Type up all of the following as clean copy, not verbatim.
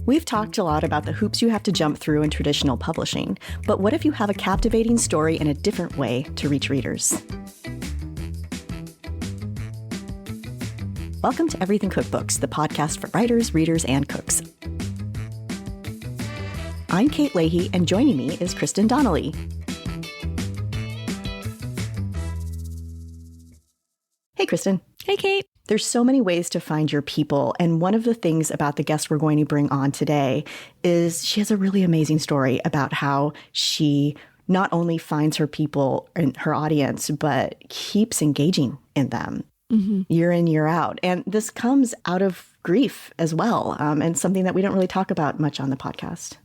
We've talked a lot about the hoops you have to jump through in traditional publishing, but what if you have a captivating story in a different way to reach readers? Welcome to Everything Cookbooks, the podcast for writers, readers, and cooks. I'm Kate Leahy, and joining me is Kristin Donnelly. Hey, Kristin. Hey, Kate. There's so many ways to find your people, and one of the things about the guest we're going to bring on today is she has a really amazing story about how she not only finds her people and her audience, but keeps engaging in them year in, year out. And this comes out of grief as well, and something that we don't really talk about much on the podcast.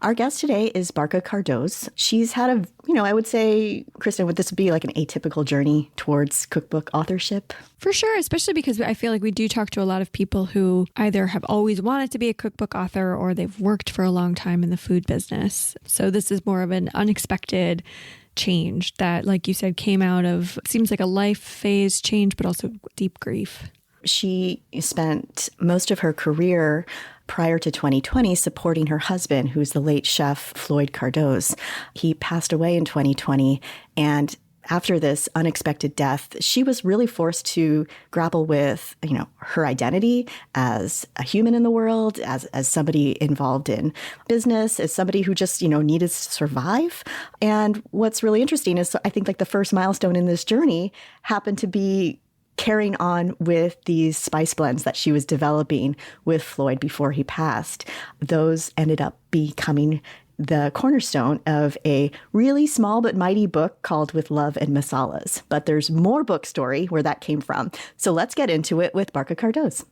Our guest today is Barkha Cardoz. She's had I would say, Kristin, would this be like an atypical journey towards cookbook authorship? For sure, especially because I feel like we do talk to a lot of people who either have always wanted to be a cookbook author or they've worked for a long time in the food business. So this is more of an unexpected change that, like you said, came out of, seems like a life phase change, but also deep grief. She spent most of her career prior to 2020 supporting her husband, who's the late chef Floyd Cardoz. He passed away in 2020, and after this unexpected death, she was really forced to grapple with, her identity as a human in the world, as somebody involved in business, as somebody who just, needed to survive. And what's really interesting is I think like the first milestone in this journey happened to be carrying on with these spice blends that she was developing with Floyd before he passed. Those ended up becoming the cornerstone of a really small but mighty book called With Love and Masalas. But there's more book story where that came from. So let's get into it with Barkha Cardoz.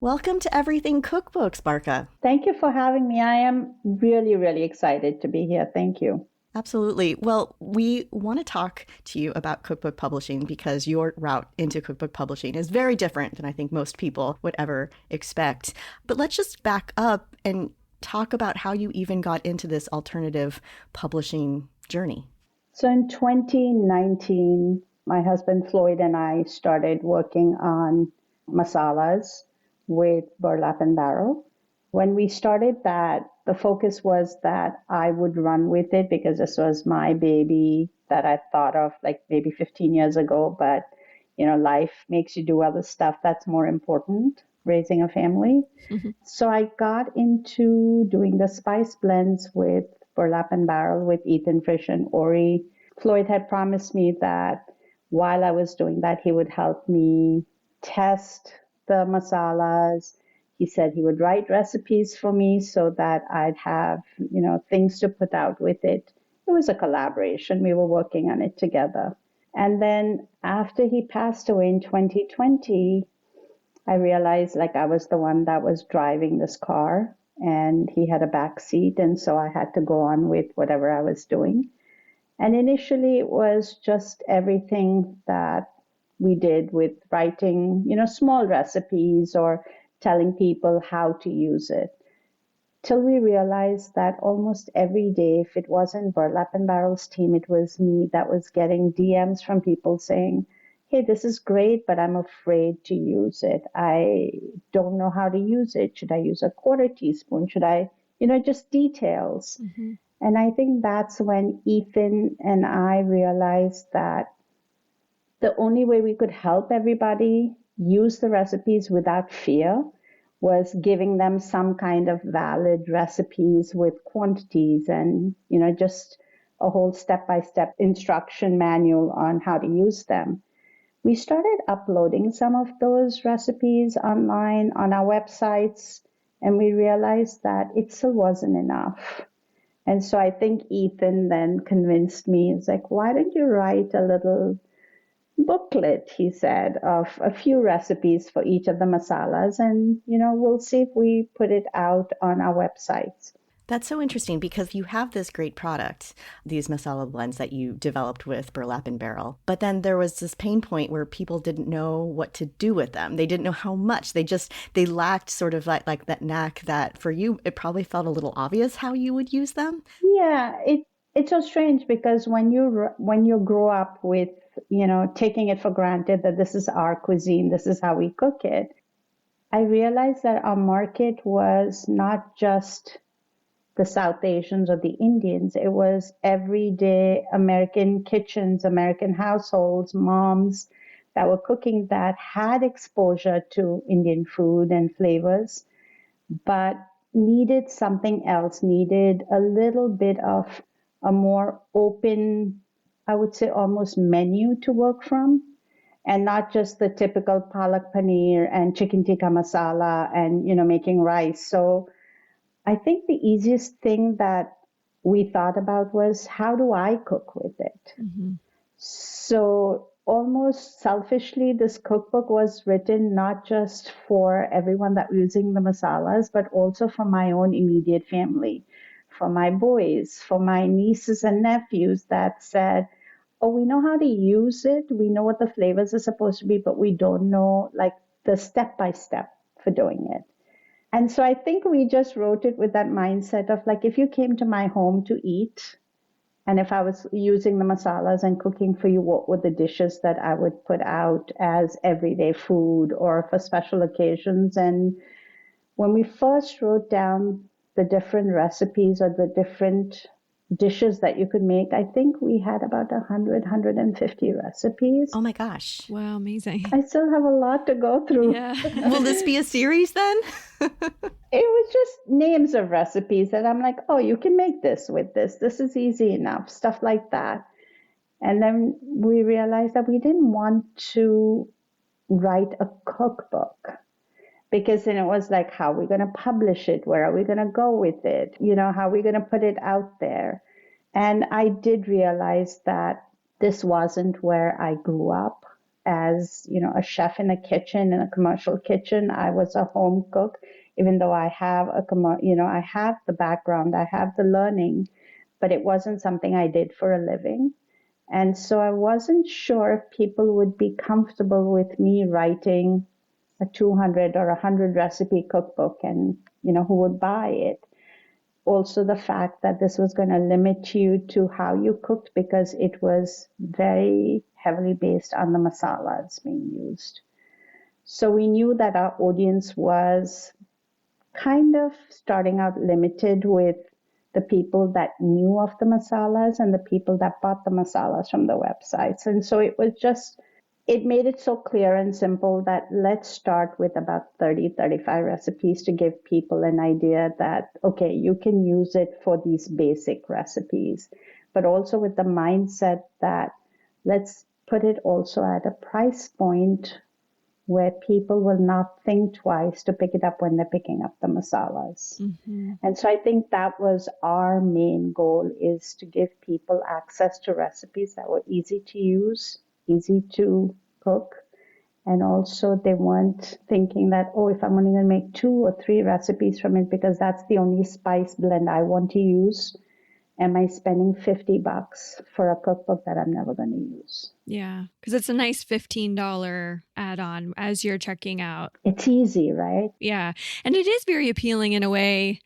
Welcome to Everything Cookbooks, Barkha. Thank you for having me. I am really, really excited to be here. Thank you. Absolutely. Well, we want to talk to you about cookbook publishing because your route into cookbook publishing is very different than I think most people would ever expect. But let's just back up and talk about how you even got into this alternative publishing journey. So in 2019, my husband Floyd and I started working on masalas with Burlap and Barrel. When we started that, the focus was that I would run with it because this was my baby that I thought of like maybe 15 years ago. But, life makes you do other stuff that's more important, raising a family. So I got into doing the spice blends with Burlap and Barrel with Ethan Fish and Ori. Floyd had promised me that while I was doing that, he would help me test the masalas. He said he would write recipes for me so that I'd have, things to put out with it. It was a collaboration. We were working on it together. And then after he passed away in 2020, I realized like I was the one that was driving this car and he had a back seat. And so I had to go on with whatever I was doing. And initially it was just everything that we did with writing, small recipes or telling people how to use it, till we realized that almost every day, if it wasn't Burlap and Barrel's team, it was me that was getting DMs from people saying, hey, this is great, but I'm afraid to use it. I don't know how to use it. Should I use a quarter teaspoon? Should I, just details. And I think that's when Ethan and I realized that the only way we could help everybody use the recipes without fear was giving them some kind of valid recipes with quantities and, just a whole step-by-step instruction manual on how to use them. We started uploading some of those recipes online on our websites, and we realized that it still wasn't enough. And so I think Ethan then convinced me, it's like, why don't you write a little booklet, he said, of a few recipes for each of the masalas. And, we'll see if we put it out on our websites. That's so interesting because you have this great product, these masala blends that you developed with Burlap and Barrel. But then there was this pain point where people didn't know what to do with them. They didn't know how much. They lacked sort of like that knack that for you, it probably felt a little obvious how you would use them. Yeah, it's so strange because when you grow up with taking it for granted that this is our cuisine, this is how we cook it, I realized that our market was not just the South Asians or the Indians. It was everyday American kitchens, American households, moms that were cooking that had exposure to Indian food and flavors, but needed something else, needed a little bit of a more open, I would say almost menu to work from, and not just the typical palak paneer and chicken tikka masala and, making rice. So I think the easiest thing that we thought about was, how do I cook with it? Mm-hmm. So almost selfishly, this cookbook was written not just for everyone that was using the masalas, but also for my own immediate family, for my boys, for my nieces and nephews that said, oh, we know how to use it. We know what the flavors are supposed to be, but we don't know like the step-by-step for doing it. And so I think we just wrote it with that mindset of like, if you came to my home to eat, and if I was using the masalas and cooking for you, what were the dishes that I would put out as everyday food or for special occasions? And when we first wrote down the different recipes or the different dishes that you could make, I think we had about 150 recipes. Oh my gosh. Wow, amazing. I still have a lot to go through. Yeah. Will this be a series then? It was just names of recipes that I'm like, oh, you can make this with this. This is easy enough, stuff like that. And then we realized that we didn't want to write a cookbook, because then it was like, how are we going to publish it? Where are we going to go with it? How are we going to put it out there? And I did realize that this wasn't where I grew up as, a chef in a kitchen, in a commercial kitchen. I was a home cook, even though I have I have the background, I have the learning, but it wasn't something I did for a living. And so I wasn't sure if people would be comfortable with me writing a 200 or 100 recipe cookbook and, who would buy it. Also, the fact that this was going to limit you to how you cooked, because it was very heavily based on the masalas being used. So we knew that our audience was kind of starting out limited with the people that knew of the masalas and the people that bought the masalas from the websites. And so it made it so clear and simple that let's start with about 30, 35 recipes to give people an idea that, okay, you can use it for these basic recipes, but also with the mindset that let's put it also at a price point where people will not think twice to pick it up when they're picking up the masalas. Mm-hmm. And so I think that was our main goal, is to give people access to recipes that were easy to use, easy to cook. And also they weren't thinking that, oh, if I'm only going to make 2 or 3 recipes from it because that's the only spice blend I want to use, am I spending $50 for a cookbook that I'm never going to use? Yeah, because it's a nice $15 add-on as you're checking out. It's easy, right? Yeah. And it is very appealing in a way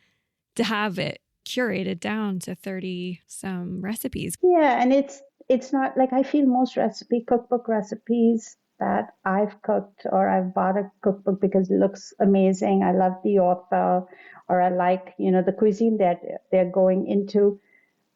to have it curated down to 30 some recipes. Yeah, and it's not like, I feel most cookbook recipes that I've cooked, or I've bought a cookbook because it looks amazing, I love the author, or I like, the cuisine that they're going into,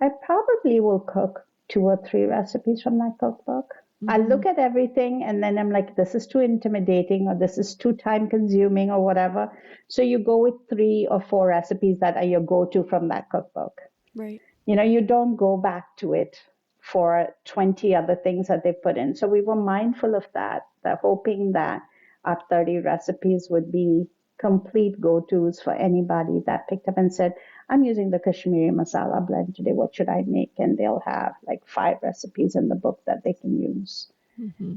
I probably will cook 2 or 3 recipes from that cookbook. Mm-hmm. I look at everything and then I'm like, this is too intimidating, or this is too time consuming, or whatever. So you go with 3 or 4 recipes that are your go-to from that cookbook. Right. You don't go back to it for 20 other things that they put in. So we were mindful of that hoping that our 30 recipes would be complete go-tos for anybody that picked up and said, I'm using the Kashmiri masala blend today, what should I make? And they'll have like 5 recipes in the book that they can use. Mm-hmm.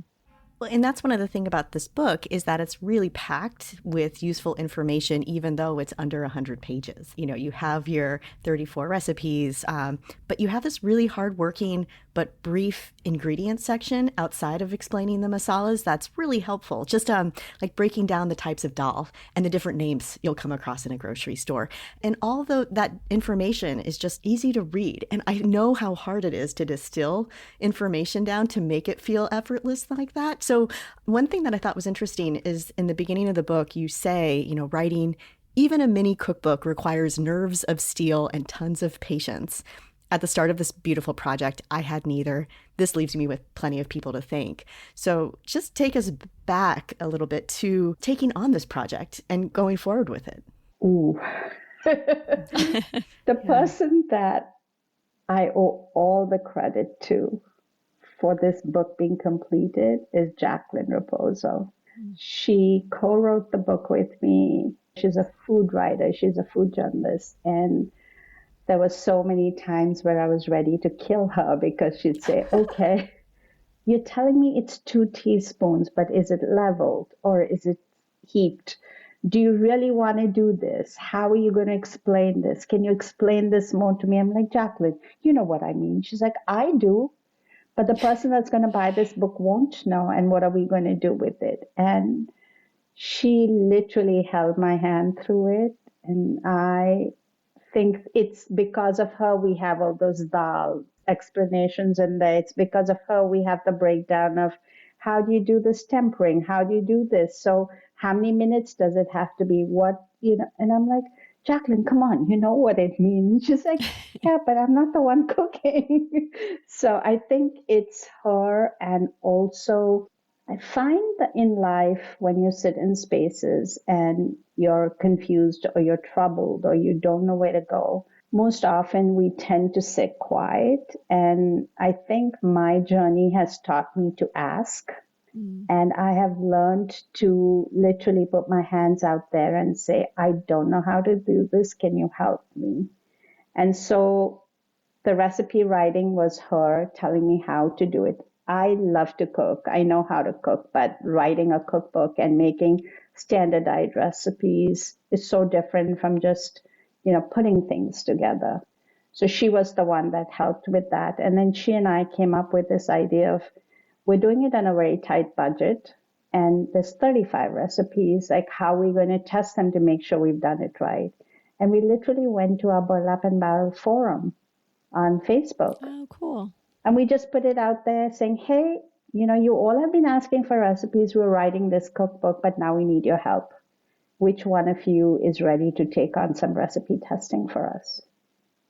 Well, and that's one of the things about this book is that it's really packed with useful information, even though it's under 100 pages. You have your 34 recipes, but you have this really hardworking but brief ingredient section outside of explaining the masalas. That's really helpful. Just like breaking down the types of dal and the different names you'll come across in a grocery store. And all that information is just easy to read. And I know how hard it is to distill information down to make it feel effortless like that. So one thing that I thought was interesting is in the beginning of the book, you say, writing even a mini cookbook requires nerves of steel and tons of patience. At the start of this beautiful project, I had neither. This leaves me with plenty of people to thank. So just take us back a little bit to taking on this project and going forward with it. Ooh. The person that I owe all the credit to for this book being completed is Jacqueline Raposo. She co-wrote the book with me. She's a food writer. She's a food journalist. And there were so many times where I was ready to kill her because she'd say, okay, you're telling me it's 2 teaspoons, but is it leveled or is it heaped? Do you really want to do this? How are you going to explain this? Can you explain this more to me? I'm like, Jacqueline, you know what I mean. She's like, I do. But the person that's going to buy this book won't know. And what are we going to do with it? And she literally held my hand through it. And I think it's because of her we have all those dal explanations in there. It's because of her we have the breakdown of how do you do this tempering? How do you do this? So how many minutes does it have to be? And I'm like, Jacqueline, come on, you know what it means. She's like, yeah, but I'm not the one cooking. So I think it's her. And also I find that in life, when you sit in spaces and you're confused or you're troubled or you don't know where to go, most often we tend to sit quiet. And I think my journey has taught me to ask. And I have learned to literally put my hands out there and say, I don't know how to do this. Can you help me? And so the recipe writing was her telling me how to do it. I love to cook. I know how to cook, but writing a cookbook and making standardized recipes is so different from just, putting things together. So she was the one that helped with that. And then she and I came up with this idea of, we're doing it on a very tight budget, and there's 35 recipes, like how are we going to test them to make sure we've done it right? And we literally went to our Burlap and Barrel forum on Facebook. Oh, cool. And we just put it out there saying, hey, you all have been asking for recipes. We're writing this cookbook, but now we need your help. Which one of you is ready to take on some recipe testing for us?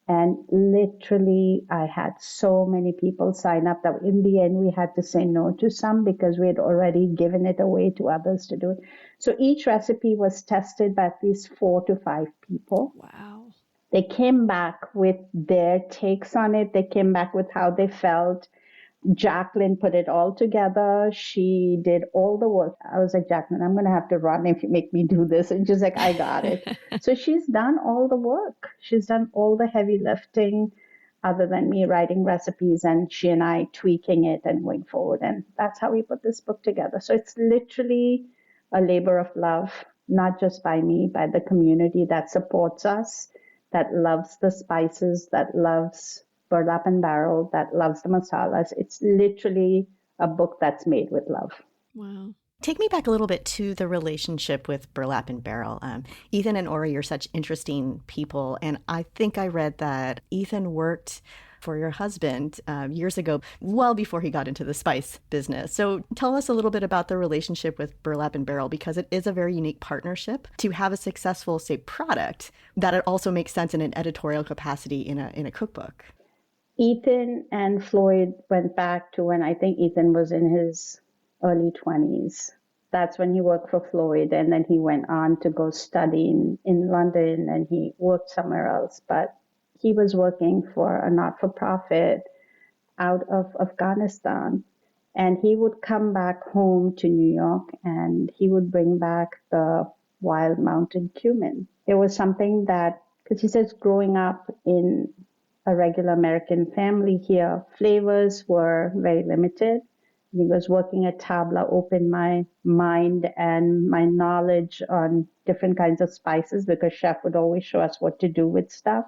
And literally, I had so many people sign up that in the end, we had to say no to some because we had already given it away to others to do it. So each recipe was tested by at least 4 to 5 people. Wow. They came back with their takes on it. They came back with how they felt. Jacqueline put it all together. She did all the work. I was like, Jacqueline, I'm going to have to run if you make me do this. And she's like, I got it. So she's done all the work. She's done all the heavy lifting other than me writing recipes and she and I tweaking it and going forward. And that's how we put this book together. So it's literally a labor of love, not just by me, by the community that supports us, that loves the spices, that loves Burlap and Barrel, that loves the masalas. It's literally a book that's made with love. Wow. Take me back a little bit to the relationship with Burlap and Barrel. Ethan and Ori are such interesting people. And I think I read that Ethan worked for your husband years ago, well before he got into the spice business. So tell us a little bit about the relationship with Burlap and Barrel, because it is a very unique partnership to have a successful, say, product that it also makes sense in an editorial capacity in a cookbook. Ethan and Floyd went back to when I think Ethan was in his early 20s. That's when he worked for Floyd, and then he went on to go study in London, and he worked somewhere else. But he was working for a not-for-profit out of Afghanistan, and he would come back home to New York, and he would bring back the wild mountain cumin. It was something that, because he says growing up in a regular American family here, flavors were very limited. He goes, working at Tabla opened my mind and my knowledge on different kinds of spices because chef would always show us what to do with stuff.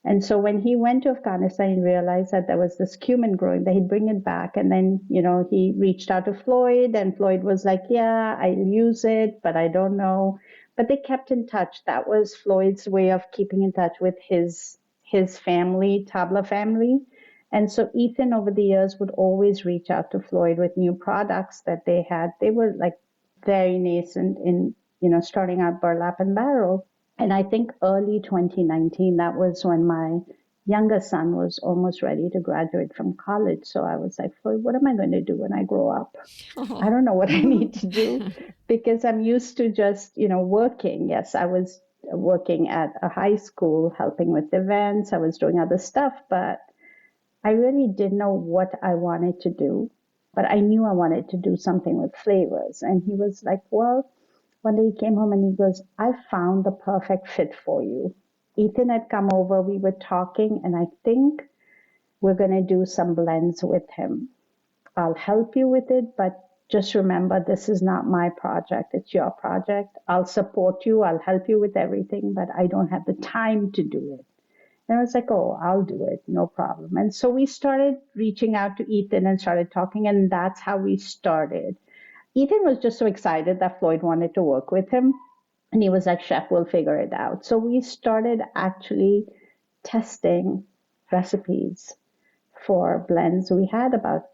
And so when he went to Afghanistan, he realized that there was this cumin growing, that he'd bring it back. And then, he reached out to Floyd, and Floyd was like, yeah, I'll use it, but I don't know. But they kept in touch. That was Floyd's way of keeping in touch with his family, Tabla family. And so Ethan, over the years, would always reach out to Floyd with new products that they had. They were like very nascent in, starting out Burlap and Barrel. And I think early 2019, that was when my younger son was almost ready to graduate from college. So I was like, Floyd, what am I going to do when I grow up? I don't know what I need to do because I'm used to just, working. Yes, I was working at a high school, helping with events. I was doing other stuff, but I really didn't know what I wanted to do. But I knew I wanted to do something with flavors. And he was like, well, one day he came home and he goes, I found the perfect fit for you. Ethan had come over, we were talking, and I think we're going to do some blends with him. I'll help you with it, but just remember, this is not my project. It's your project. I'll support you. I'll help you with everything, but I don't have the time to do it. And I was like, oh, I'll do it. No problem. And so we started reaching out to Ethan and started talking, and that's how we started. Ethan was just so excited that Floyd wanted to work with him. And he was like, chef, we'll figure it out. So we started actually testing recipes for blends. We had about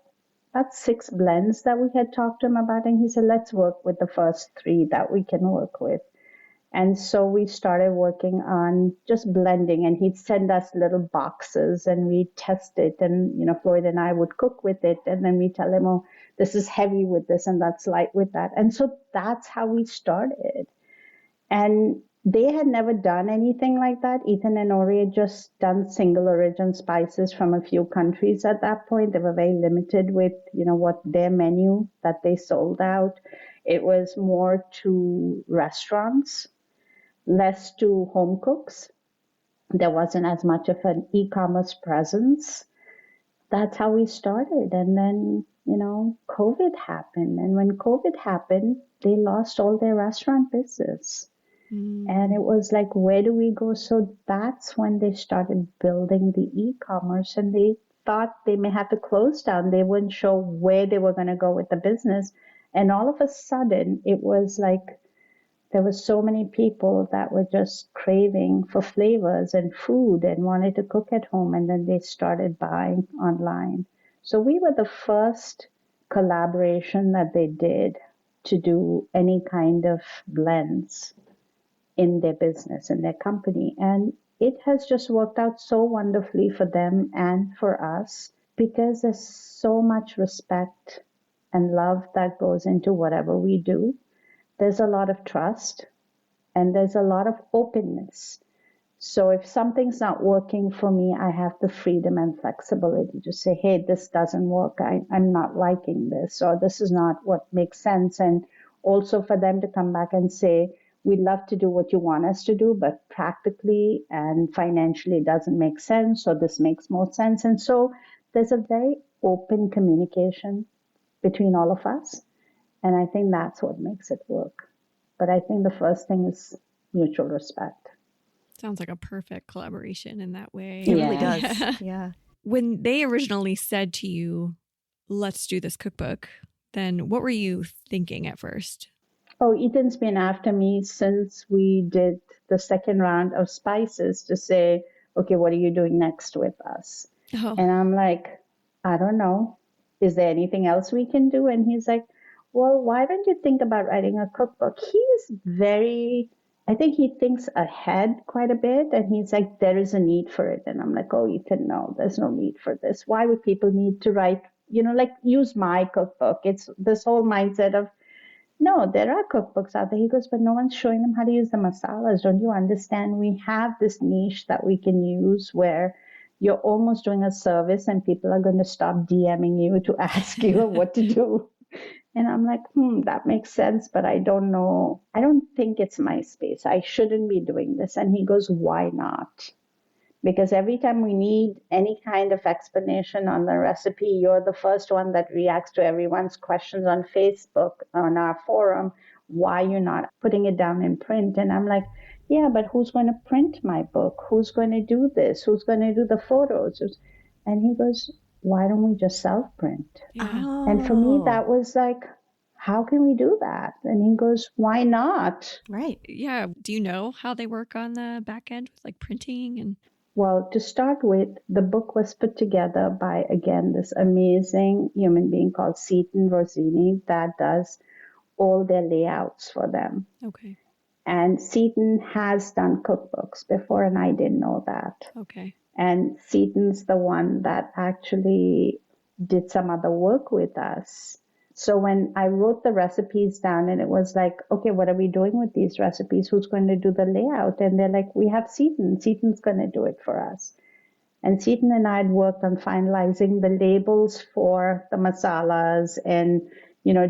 6 blends that we had talked to him about. And he said, let's work with the first 3 that we can work with. And so we started working on just blending, and he'd send us little boxes and we'd test it. And, Floyd and I would cook with it. And then we tell him, oh, this is heavy with this and that's light with that. And so that's how we started. And they had never done anything like that. Ethan and Ori had just done single origin spices from a few countries at that point. They were very limited with, what their menu that they sold out. It was more to restaurants, less to home cooks. There wasn't as much of an e-commerce presence. That's how we started. And then, COVID happened. And when COVID happened, they lost all their restaurant business. And it was like, where do we go? So that's when they started building the e-commerce, and they thought they may have to close down. They weren't sure where they were going to go with the business. And all of a sudden, it was like there were so many people that were just craving for flavors and food and wanted to cook at home. And then they started buying online. So we were the first collaboration that they did to do any kind of blends in their business, in their company. And it has just worked out so wonderfully for them and for us because there's so much respect and love that goes into whatever we do. There's a lot of trust and there's a lot of openness. So if something's not working for me, I have the freedom and flexibility to say, hey, this doesn't work. I'm not liking this, or this is not what makes sense. And also for them to come back and say, we'd love to do what you want us to do, but practically and financially it doesn't make sense, or this makes more sense. And so there's a very open communication between all of us. And I think that's what makes it work. But I think the first thing is mutual respect. Sounds like a perfect collaboration in that way. It really does. Yeah. When they originally said to you, let's do this cookbook, then what were you thinking at first? Oh, Ethan's been after me since we did the second round of spices to say, okay, what are you doing next with us? Oh. And I'm like, I don't know. Is there anything else we can do? And he's like, well, why don't you think about writing a cookbook? I think he thinks ahead quite a bit. And he's like, there is a need for it. And I'm like, oh, Ethan, no, there's no need for this. Why would people need to write, use my cookbook? It's this whole mindset of, no, there are cookbooks out there. He goes, but no one's showing them how to use the masalas. Don't you understand? We have this niche that we can use where you're almost doing a service and people are going to stop DMing you to ask you what to do. And I'm like, that makes sense, but I don't know. I don't think it's my space. I shouldn't be doing this. And he goes, why not? because every time we need any kind of explanation on the recipe, you're the first one that reacts to everyone's questions on Facebook, on our forum, why you're not putting it down in print. And I'm like, yeah, but who's going to print my book? Who's going to do this? Who's going to do the photos? And he goes, why don't we just self-print? Yeah. Oh. And for me, that was like, how can we do that? And he goes, why not? Right. Yeah. Do you know how they work on the back end with like printing and? Well, to start with, the book was put together by, again, this amazing human being called Seaton Rossini that does all their layouts for them. Okay. And Seaton has done cookbooks before, and I didn't know that. Okay. And Seaton's the one that actually did some other work with us. So when I wrote the recipes down and it was like, okay, what are we doing with these recipes? Who's going to do the layout? And they're like, we have Seaton. Seaton's going to do it for us. And Seaton and I had worked on finalizing the labels for the masalas and,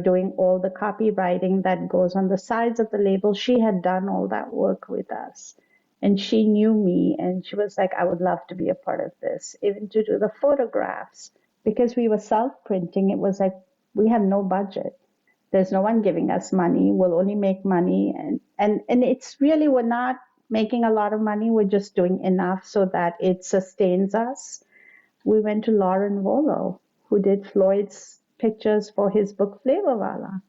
doing all the copywriting that goes on the sides of the label. She had done all that work with us. And she knew me and she was like, I would love to be a part of this, even to do the photographs. Because we were self-printing, it was like, we have no budget. There's no one giving us money. We'll only make money. And it's really, we're not making a lot of money. We're just doing enough so that it sustains us. We went to Lauren Volo, who did Floyd's pictures for his book, Flavorwalla.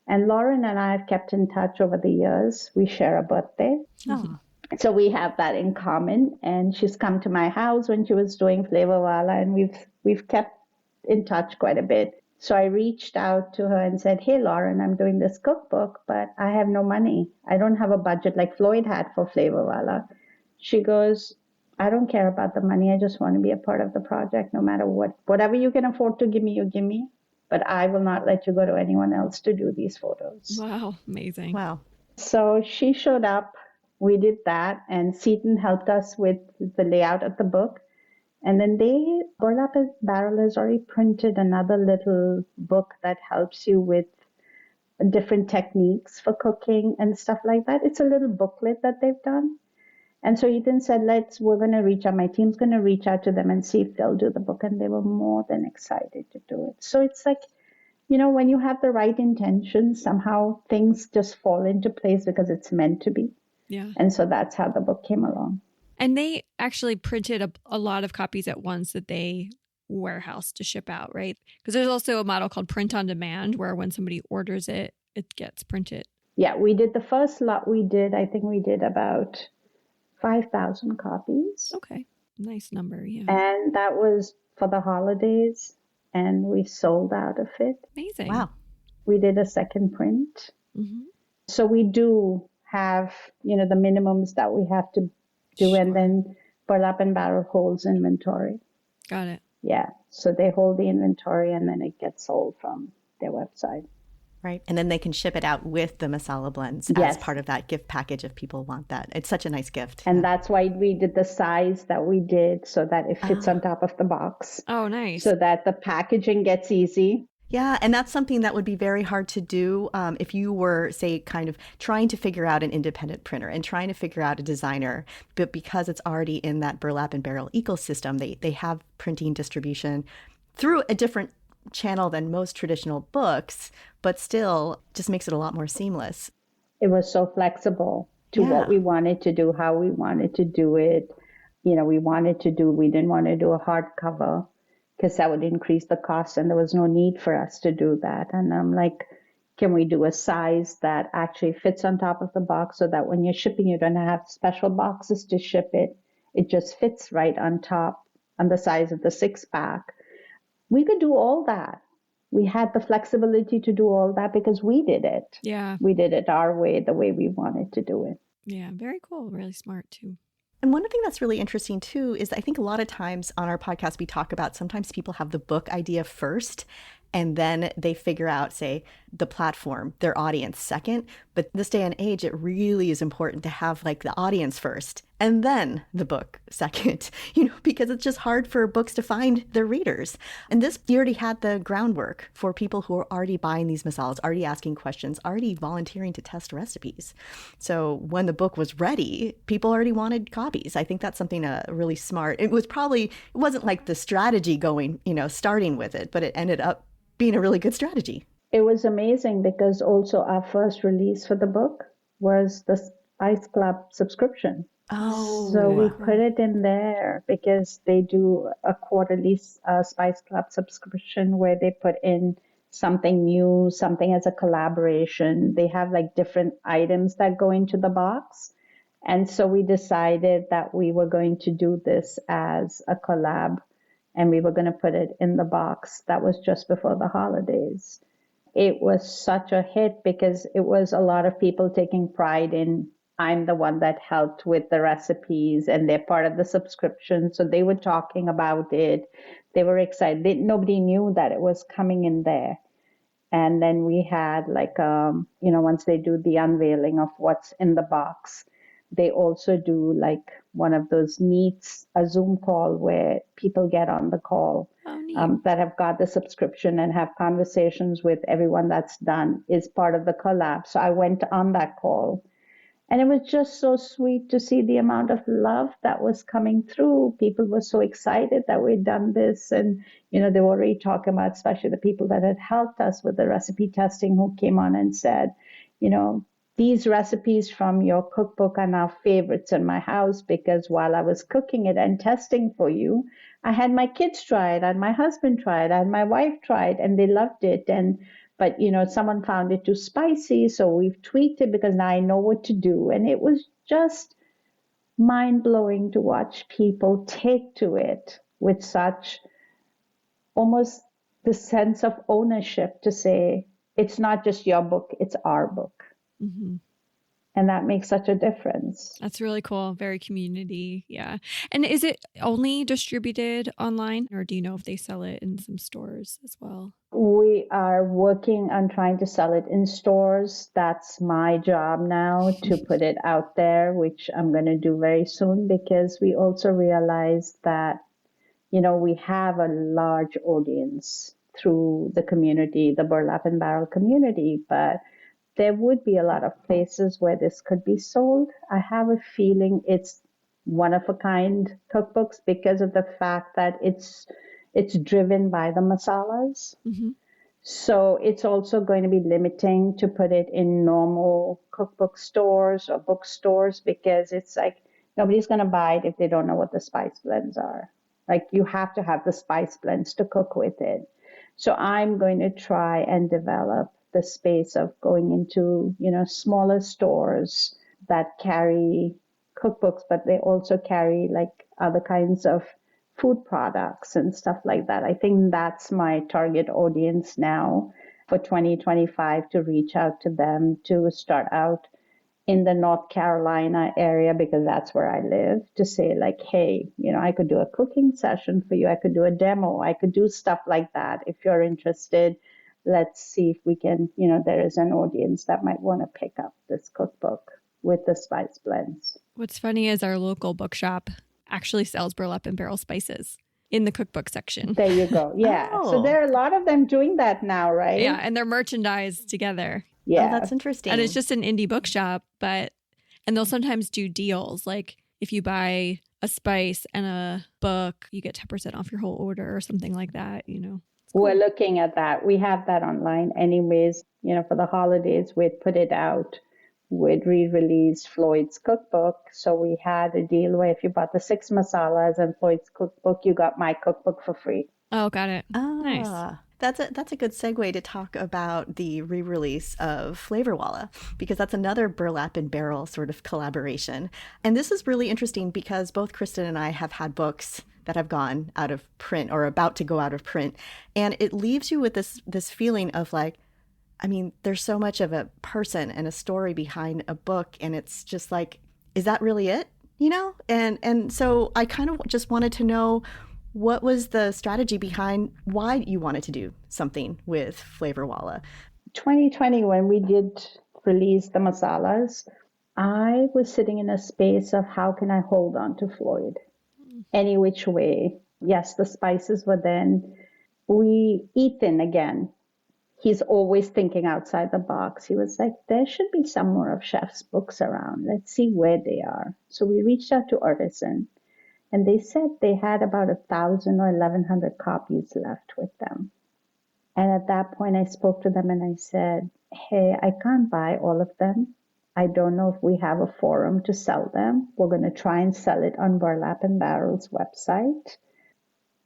And Lauren and I have kept in touch over the years. We share a birthday. Oh. So we have that in common. And she's come to my house when she was doing Flavorwalla, and we've kept in touch quite a bit. So I reached out to her and said, hey, Lauren, I'm doing this cookbook, but I have no money. I don't have a budget like Floyd had for Flavorwalla. She goes, I don't care about the money. I just want to be a part of the project no matter what. Whatever you can afford to give me, you give me. But I will not let you go to anyone else to do these photos. Wow. Amazing. Wow. So she showed up. We did that. And Seaton helped us with the layout of the book. And then Burlap and Barrel has already printed another little book that helps you with different techniques for cooking and stuff like that. It's a little booklet that they've done. And so Ethan said, my team's going to reach out to them and see if they'll do the book. And they were more than excited to do it. So it's like, when you have the right intentions, somehow things just fall into place because it's meant to be. Yeah. And so that's how the book came along. And they actually printed a lot of copies at once that they warehouse to ship out, right? Because there's also a model called print on demand where when somebody orders it, it gets printed. Yeah, we did the first lot I think we did about 5,000 copies. Okay. Nice number. Yeah. And that was for the holidays and we sold out of it. Amazing. Wow. We did a second print. Mm-hmm. So we do have, the minimums that we have to do. Sure. And then Burlap and Barrel holds inventory. Got it. Yeah. So they hold the inventory and then it gets sold from their website. Right. And then they can ship it out with the masala blends Yes. as part of that gift package if people want that. It's such a nice gift. And that's why we did the size that we did so that it fits on top of the box. Oh, nice. So that the packaging gets easy. Yeah, and that's something that would be very hard to do if you were, say, kind of trying to figure out an independent printer and trying to figure out a designer. But because it's already in that Burlap and Barrel ecosystem, they have printing distribution through a different channel than most traditional books, but still just makes it a lot more seamless. It was so flexible to what we wanted to do, how we wanted to do it. We didn't want to do a hardcover, because that would increase the cost and there was no need for us to do that. And I'm like, can we do a size that actually fits on top of the box so that when you're shipping, you don't have special boxes to ship it. It just fits right on top on the size of the 6-pack. We could do all that. We had the flexibility to do all that because we did it. Yeah. We did it our way, the way we wanted to do it. Yeah. Very cool. Really smart too. And one thing that's really interesting too is I think a lot of times on our podcast, we talk about sometimes people have the book idea first and then they figure out, say, the platform, their audience second. But this day and age, it really is important to have like the audience first and then the book second, because it's just hard for books to find their readers. And this, you already had the groundwork for people who are already buying these masalas, already asking questions, already volunteering to test recipes. So when the book was ready, people already wanted copies. I think that's something really smart. It wasn't like the strategy going, starting with it, but it ended up being a really good strategy. It was amazing because also our first release for the book was the Spice Club subscription. Oh, so we put it in there because they do a quarterly Spice Club subscription where they put in something new, something as a collaboration. They have like different items that go into the box. And so we decided that we were going to do this as a collab and we were going to put it in the box. That was just before the holidays. It was such a hit because it was a lot of people taking pride in I'm the one that helped with the recipes and they're part of the subscription. So they were talking about it. They were excited. Nobody knew that it was coming in there. And then we had once they do the unveiling of what's in the box, they also do like one of those meets, a Zoom call where people get on the call that have got the subscription and have conversations with everyone that's done is part of the collab. So I went on that call. And it was just so sweet to see the amount of love that was coming through. People were so excited that we'd done this. And, they were already talking about, especially the people that had helped us with the recipe testing who came on and said, these recipes from your cookbook are now favorites in my house because while I was cooking it and testing for you, I had my kids try it and my husband try it and my wife tried and they loved it. But, someone found it too spicy, so we've tweaked it because now I know what to do. And it was just mind-blowing to watch people take to it with such almost the sense of ownership to say, it's not just your book, it's our book. Mm-hmm. And that makes such a difference. That's really cool. Very community. Yeah. And is it only distributed online or do you know if they sell it in some stores as well? We are working on trying to sell it in stores. That's my job now to put it out there, which I'm going to do very soon because we also realize that, we have a large audience through the community, the Burlap and Barrel community, but there would be a lot of places where this could be sold. I have a feeling it's one-of-a-kind cookbooks because of the fact that it's driven by the masalas. Mm-hmm. So it's also going to be limiting to put it in normal cookbook stores or bookstores because it's like nobody's going to buy it if they don't know what the spice blends are. Like you have to have the spice blends to cook with it. So I'm going to try and develop the space of going into, smaller stores that carry cookbooks, but they also carry like other kinds of food products and stuff like that. I think that's my target audience now for 2025 to reach out to them to start out in the North Carolina area because that's where I live to say like, hey, I could do a cooking session for you. I could do a demo. I could do stuff like that. If you're interested, let's see if we can, there is an audience that might want to pick up this cookbook with the spice blends. What's funny is our local bookshop actually sells Burlap and Barrel spices in the cookbook section. There you go. Yeah. Oh. So there are a lot of them doing that now, right? Yeah. And they're merchandised together. Yeah. Oh, that's interesting. And it's just an indie bookshop, and they'll sometimes do deals. Like if you buy a spice and a book, you get 10% off your whole order or something like that, Cool. We're looking at that. We have that online anyways. For the holidays, we'd put it out. We'd re-release Floyd's cookbook. So we had a deal where if you bought the 6 masalas and Floyd's cookbook, you got my cookbook for free. Oh, got it. Nice. That's a good segue to talk about the re-release of Flavorwalla, because that's another Burlap and Barrel sort of collaboration. And this is really interesting because both Kristin and I have had books that have gone out of print or about to go out of print. And it leaves you with this feeling of like, there's so much of a person and a story behind a book. And it's just like, is that really it? And so I kind of just wanted to know, what was the strategy behind why you wanted to do something with Flavorwalla? 2020, when we did release the masalas, I was sitting in a space of how can I hold on to Floyd any which way. Yes, the spices were then. Ethan, again, he's always thinking outside the box. He was like, there should be some more of chef's books around. Let's see where they are. So we reached out to Artisan, and they said they had about 1,000 or 1,100 copies left with them. And at that point, I spoke to them and I said, hey, I can't buy all of them. I don't know if we have a forum to sell them. We're going to try and sell it on Burlap and Barrel's website.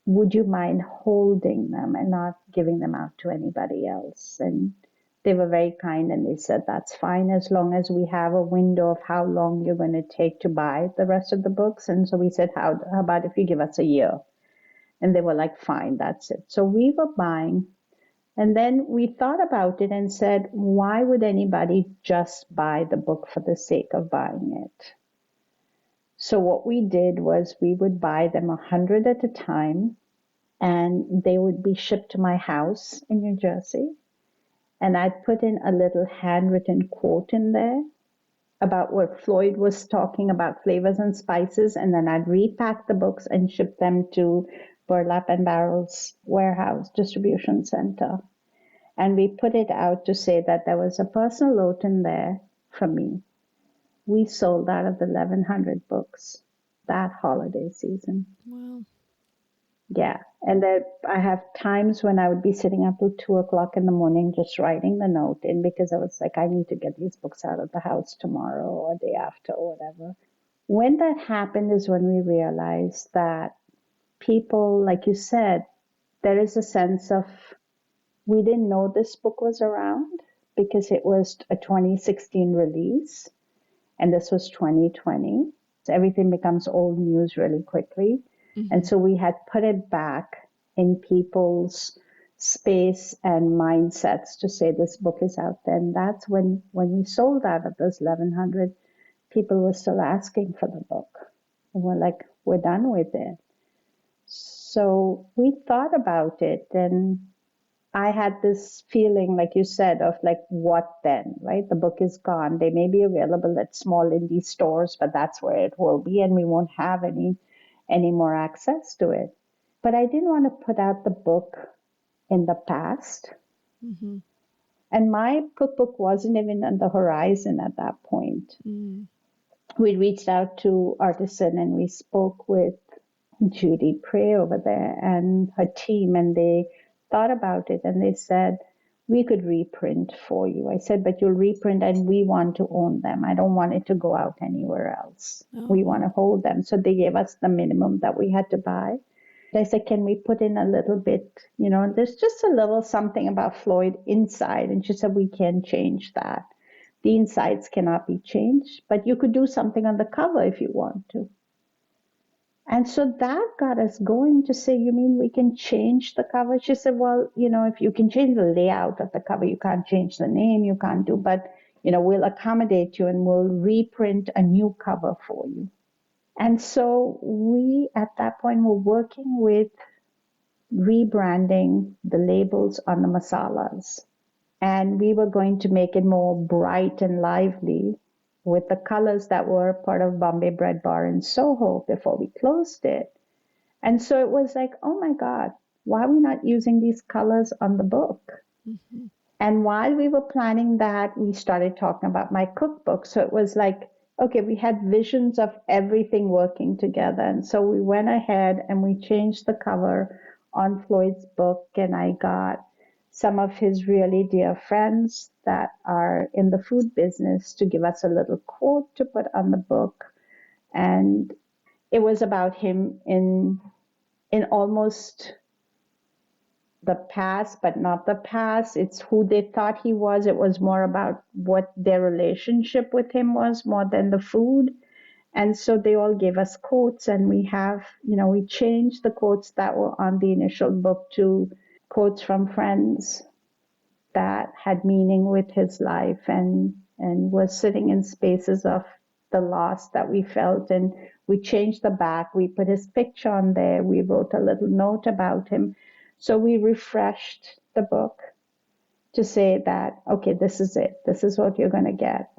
Would you mind holding them and not giving them out to anybody else? And they were very kind and they said, that's fine as long as we have a window of how long you're going to take to buy the rest of the books. And so we said, how about if you give us a year? And they were like, fine, that's it. So we were buying. And then we thought about it and said, why would anybody just buy the book for the sake of buying it? So what we did was we would buy them 100 at a time, and they would be shipped to my house in New Jersey. And I'd put in a little handwritten quote in there about what Floyd was talking about, flavors and spices, and then I'd repack the books and ship them to Burlap and Barrel's warehouse distribution center. And we put it out to say that there was a personal note in there from me. We sold out of the 1,100 books that holiday season. Wow. Yeah. And I have times when I would be sitting up till 2:00 in the morning just writing the note in, because I was like, I need to get these books out of the house tomorrow or day after or whatever. When that happened is when we realized that people, like you said, there is a sense of, we didn't know this book was around because it was a 2016 release and this was 2020. So everything becomes old news really quickly. Mm-hmm. And so we had put it back in people's space and mindsets to say this book is out there. And that's when we sold out of those 1,100, people were still asking for the book. And we're like, we're done with it. So we thought about it, and I had this feeling, like you said, of like, what then, right? The book is gone. They may be available at small indie stores, but that's where it will be, and we won't have any more access to it. But I didn't want to put out the book in the past. Mm-hmm. And my cookbook wasn't even on the horizon at that point. Mm. We reached out to Artisan and we spoke with Judy Prey over there and her team, and they thought about it and they said, we could reprint for you. I said, but you'll reprint and we want to own them. I don't want it to go out anywhere else. Oh. We want to hold them. So they gave us the minimum that we had to buy. I said, can we put in a little bit, there's just a little something about Floyd inside. And she said, we can change that. The insides cannot be changed, but you could do something on the cover if you want to. And so that got us going to say, you mean we can change the cover? She said, well, if you can change the layout of the cover, you can't change the name, you can't do, but, we'll accommodate you and we'll reprint a new cover for you. And so we, at that point, were working with rebranding the labels on the masalas. And we were going to make it more bright and lively with the colors that were part of Bombay Bread Bar in Soho before we closed it. And so it was like, oh my God, why are we not using these colors on the book? Mm-hmm. And while we were planning that, we started talking about my cookbook. So it was like, okay, we had visions of everything working together. And so we went ahead and we changed the cover on Floyd's book, and I got some of his really dear friends that are in the food business to give us a little quote to put on the book. And it was about him in almost the past, but not the past. It's who they thought he was. It was more about what their relationship with him was more than the food. And so they all gave us quotes, and we have, we changed the quotes that were on the initial book to quotes from friends that had meaning with his life and was sitting in spaces of the loss that we felt. And we changed the back. We put his picture on there. We wrote a little note about him. So we refreshed the book to say that, okay, this is it. This is what you're going to get.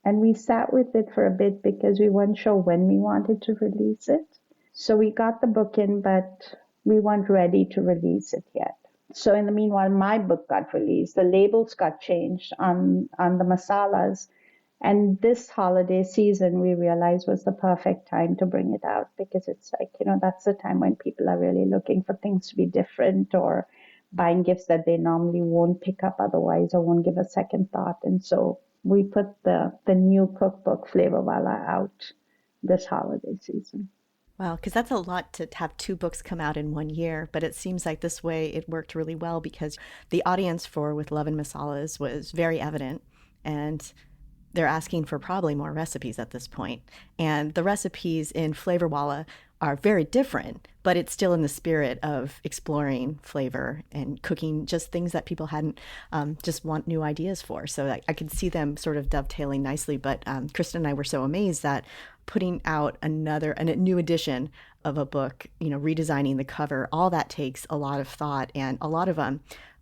And we sat with it for a bit because we weren't sure when we wanted to release it. So we got the book in, but we weren't ready to release it yet. So in the meanwhile, my book got released. The labels got changed on the masalas. And this holiday season, we realized was the perfect time to bring it out because it's like, that's the time when people are really looking for things to be different or buying gifts that they normally won't pick up otherwise or won't give a second thought. And so we put the new cookbook, Flavorwalla, out this holiday season. Wow, because that's a lot to have 2 books come out in 1 year, but it seems like this way it worked really well because the audience for With Love and Masalas was very evident, and they're asking for probably more recipes at this point. And the recipes in Flavorwalla are very different, but it's still in the spirit of exploring flavor and cooking just things that people hadn't just want new ideas for. So I could see them sort of dovetailing nicely. But Kristin and I were so amazed that putting out a new edition of a book, redesigning the cover, all that takes a lot of thought and a lot of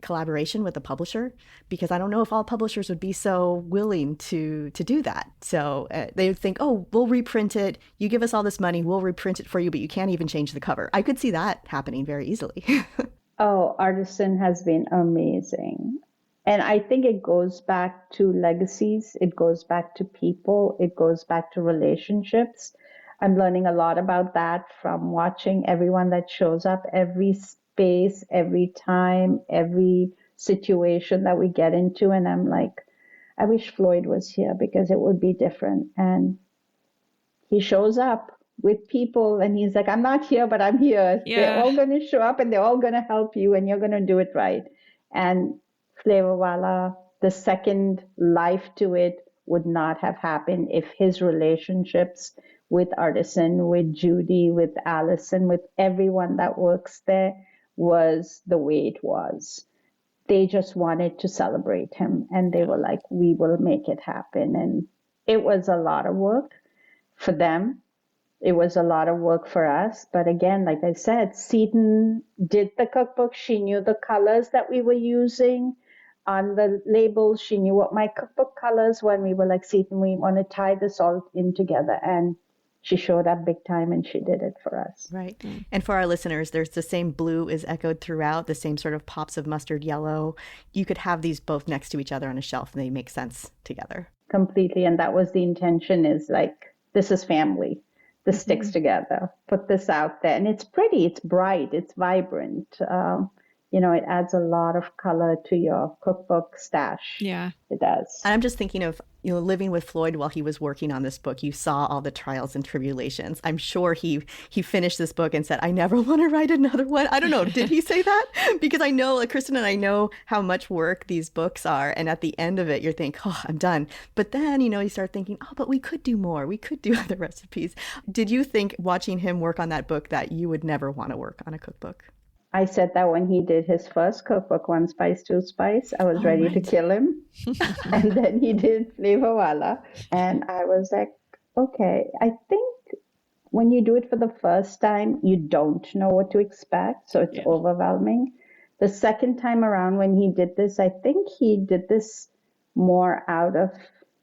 collaboration with the publisher, because I don't know if all publishers would be so willing to do that. So they would think, oh, we'll reprint it. You give us all this money, we'll reprint it for you, but you can't even change the cover. I could see that happening very easily. Oh, Artisan has been amazing. And I think it goes back to legacies. It goes back to people. It goes back to relationships. I'm learning a lot about that from watching everyone that shows up, every space, every time, every situation that we get into. And I'm like, I wish Floyd was here because it would be different. And he shows up with people and he's like, I'm not here, but I'm here. Yeah. They're all going to show up and they're all going to help you and you're going to do it right. And Flavorwalla, the second life to it would not have happened if his relationships with Artisan, with Judy, with Allison, with everyone that works there was the way it was. They just wanted to celebrate him and they were like, we will make it happen. And it was a lot of work for them. It was a lot of work for us. But again, like I said, Seaton did the cookbook. She knew the colors that we were using on the labels. She knew what my cookbook colors when we were like, Seaton, we want to tie this all in together. And she showed up big time and she did it for us. Right. And for our listeners, there's the same blue is echoed throughout, the same sort of pops of mustard yellow. You could have these both next to each other on a shelf and they make sense together. Completely. And that was the intention, is like, this is family. This sticks together. Put this out there. And it's pretty, it's bright, it's vibrant. It adds a lot of color to your cookbook stash. Yeah. It does. And I'm just thinking of, living with Floyd while he was working on this book. You saw all the trials and tribulations. I'm sure he finished this book and said, I never want to write another one. I don't know. Did he say that? Because I know, like Kristin and I know how much work these books are. And at the end of it, you're thinking, oh, I'm done. But then, you start thinking, oh, but we could do more. We could do other recipes. Did you think watching him work on that book that you would never want to work on a cookbook? I said that when he did his first cookbook, One Spice, Two Spice, I was ready to kill him. And then he did Flavorwalla. And I was like, okay, I think when you do it for the first time, you don't know what to expect. So it's overwhelming. The second time around when he did this, I think he did this more out of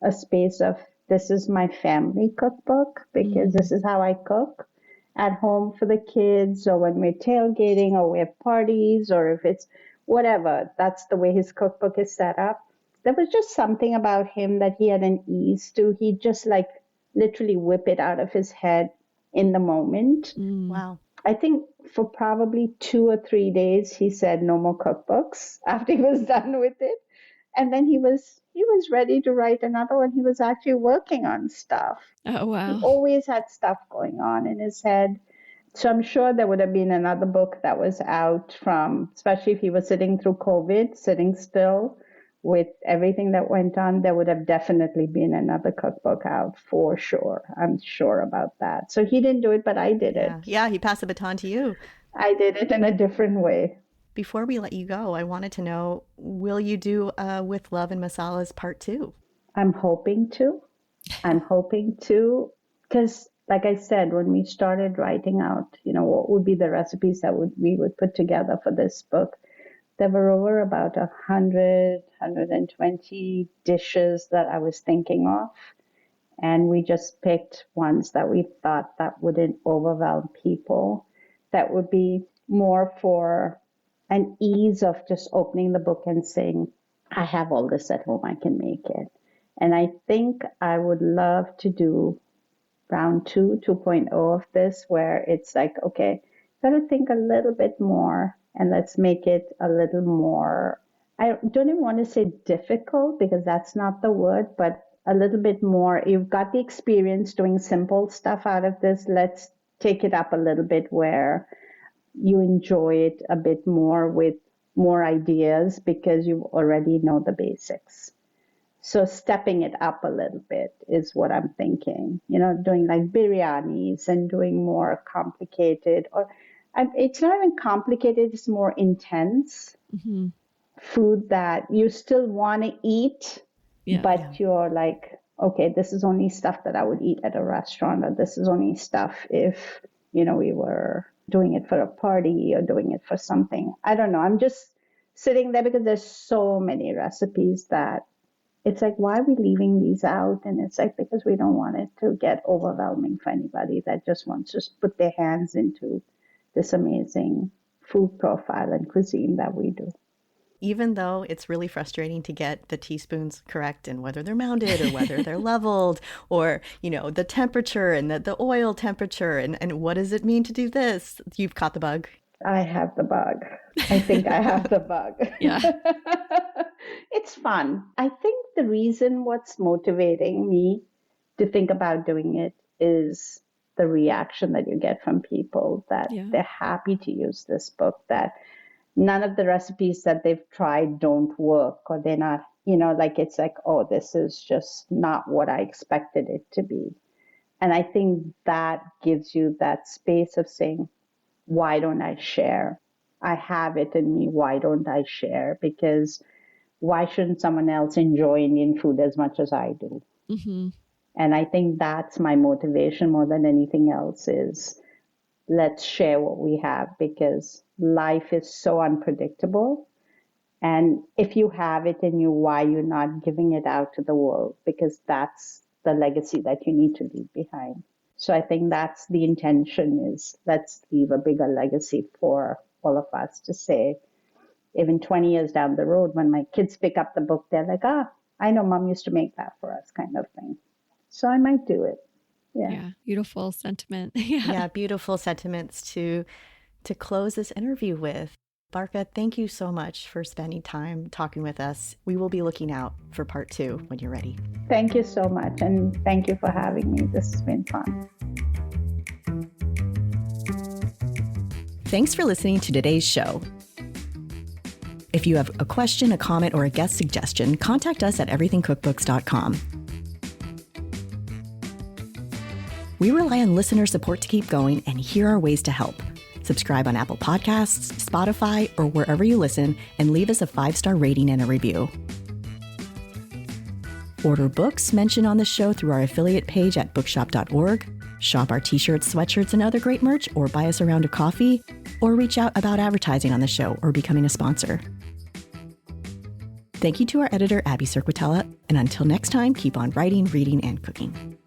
a space of, this is my family cookbook because this is how I cook at home for the kids, or when we're tailgating or we have parties, or if it's whatever. That's the way his cookbook is set up. There was just something about him that he had an ease to. He just like literally whip it out of his head in the moment. Wow. I think for probably 2 or 3 days, he said no more cookbooks after he was done with it. And then he was ready to write another one. He was actually working on stuff. Oh, wow. He always had stuff going on in his head. So I'm sure there would have been another book that was out from, especially if he was sitting through COVID, sitting still with everything that went on, there would have definitely been another cookbook out for sure. I'm sure about that. So he didn't do it, but I did it. Yeah, he passed the baton to you. I did it in a different way. Before we let you go, I wanted to know, will you do With Love and Masalas Part 2? I'm hoping to. Because like I said, when we started writing out, what would be the recipes that we would put together for this book, There were over about 120 dishes that I was thinking of. And we just picked ones that we thought that wouldn't overwhelm people, that would be more for an ease of just opening the book and saying, I have all this at home, I can make it. And I think I would love to do round 2.0 of this, where it's like, okay, got to think a little bit more and let's make it a little more, I don't even want to say difficult because that's not the word, but a little bit more. You've got the experience doing simple stuff out of this. Let's take it up a little bit where you enjoy it a bit more with more ideas because you already know the basics. So stepping it up a little bit is what I'm thinking, doing like biryanis and doing more complicated, or it's not even complicated, it's more intense food that you still want to eat, but you're like, okay, this is only stuff that I would eat at a restaurant, or this is only stuff if, we were doing it for a party or doing it for something. I don't know. I'm just sitting there because there's so many recipes that it's like, why are we leaving these out? And it's like, because we don't want it to get overwhelming for anybody that just wants to put their hands into this amazing food profile and cuisine that we do. Even though it's really frustrating to get the teaspoons correct and whether they're mounded or whether they're leveled, or, the temperature and the oil temperature and what does it mean to do this? You've caught the bug. I have the bug. I think I have the bug. Yeah. It's fun. I think the reason what's motivating me to think about doing it is the reaction that you get from people, that they're happy to use this book, that none of the recipes that they've tried don't work, or they're not, it's like, oh, this is just not what I expected it to be. And I think that gives you that space of saying, why don't I share? I have it in me. Why don't I share? Because why shouldn't someone else enjoy Indian food as much as I do? Mm-hmm. And I think that's my motivation more than anything else, is let's share what we have, because life is so unpredictable. And if you have it in you, why you're not giving it out to the world? Because that's the legacy that you need to leave behind. So I think that's the intention, is let's leave a bigger legacy for all of us to say, even 20 years down the road, when my kids pick up the book, they're like, I know Mom used to make that for us, kind of thing. So I might do it. Yeah. Beautiful sentiment. Yeah, beautiful sentiments to close this interview with. Barkha, thank you so much for spending time talking with us. We will be looking out for part 2 when you're ready. Thank you so much. And thank you for having me. This has been fun. Thanks for listening to today's show. If you have a question, a comment, or a guest suggestion, contact us at everythingcookbooks.com. We rely on listener support to keep going, and here are ways to help. Subscribe on Apple Podcasts, Spotify, or wherever you listen, and leave us a 5-star rating and a review. Order books mentioned on the show through our affiliate page at bookshop.org, shop our t-shirts, sweatshirts, and other great merch, or buy us a round of coffee, or reach out about advertising on the show or becoming a sponsor. Thank you to our editor, Abby Cirquitella, and until next time, keep on writing, reading, and cooking.